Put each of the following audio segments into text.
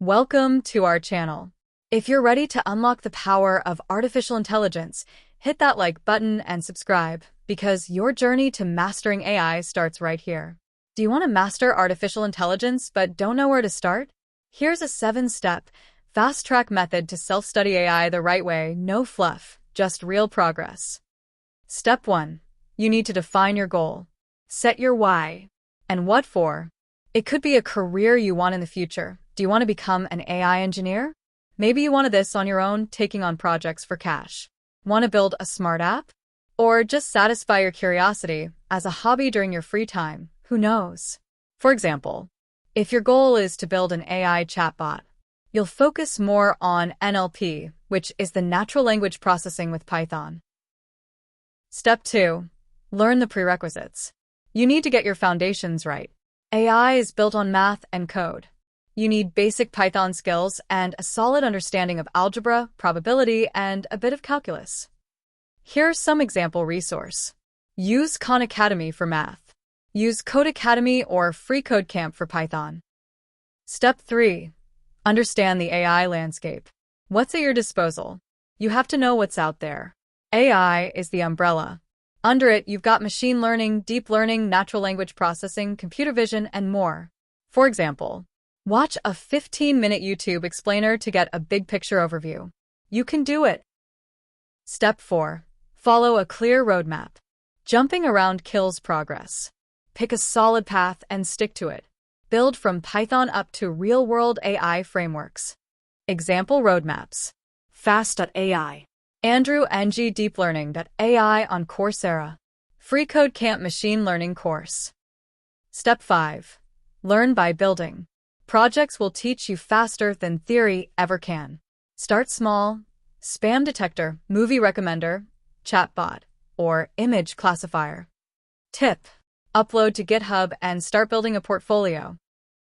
Welcome to our channel. If you're ready to unlock the power of artificial intelligence, hit that like button and subscribe, because your journey to mastering AI starts right here. Do you want to master artificial intelligence but don't know where to start? Here's a 7-step, fast-track method to self-study AI the right way, no fluff, just real progress. Step 1. You need to define your goal. Set your why. And what for? It could be a career you want in the future. Do you want to become an AI engineer? Maybe you wanted this on your own, taking on projects for cash. Want to build a smart app? Or just satisfy your curiosity as a hobby during your free time? Who knows? For example, if your goal is to build an AI chatbot, you'll focus more on NLP, which is the natural language processing with Python. Step 2. Learn the prerequisites. You need to get your foundations right. AI is built on math and code. You need basic Python skills and a solid understanding of algebra, probability, and a bit of calculus. Here's some example resource. Use Khan Academy for math. Use Code Academy or Free Code Camp for Python. Step 3. Understand the AI landscape. What's at your disposal? You have to know what's out there. AI is the umbrella. Under it, you've got machine learning, deep learning, natural language processing, computer vision, and more. For example, watch a 15-minute YouTube explainer to get a big picture overview. You can do it. Step 4. Follow a clear roadmap. Jumping around kills progress. Pick a solid path and stick to it. Build from Python up to real-world AI frameworks. Example roadmaps. Fast.ai. Andrew NG Deep Learning.ai on Coursera. Free Code Camp Machine Learning course. Step 5. Learn by building. Projects will teach you faster than theory ever can. Start small. Spam detector, movie recommender, chatbot, or image classifier. Tip. Upload to GitHub and start building a portfolio.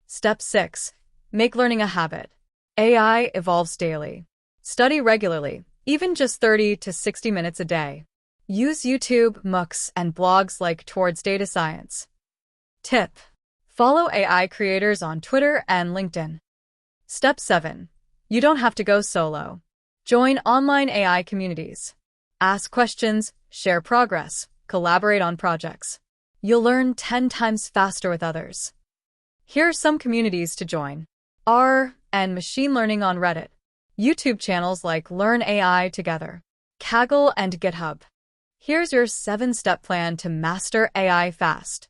Step 6. Make learning a habit. AI evolves daily. Study regularly, even just 30 to 60 minutes a day. Use YouTube, MOOCs, and blogs like Towards Data Science. Tip. Follow AI creators on Twitter and LinkedIn. Step 7. You don't have to go solo. Join online AI communities. Ask questions, share progress, collaborate on projects. You'll learn 10 times faster with others. Here are some communities to join. R and Machine Learning on Reddit. YouTube channels like Learn AI Together, Kaggle, and GitHub. Here's your 7-step plan to master AI fast.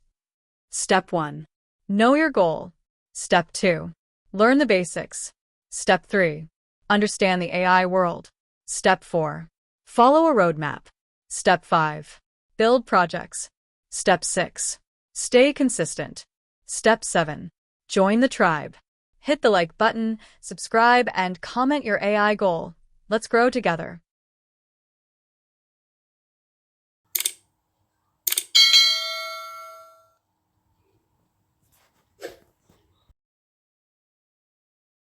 Step 1. Know your goal. Step 2. Learn the basics. Step 3. Understand the AI world. Step 4. Follow a roadmap. Step 5. Build projects. Step 6. Stay consistent. Step 7. Join the tribe. Hit the like button, subscribe, and comment your AI goal. Let's grow together.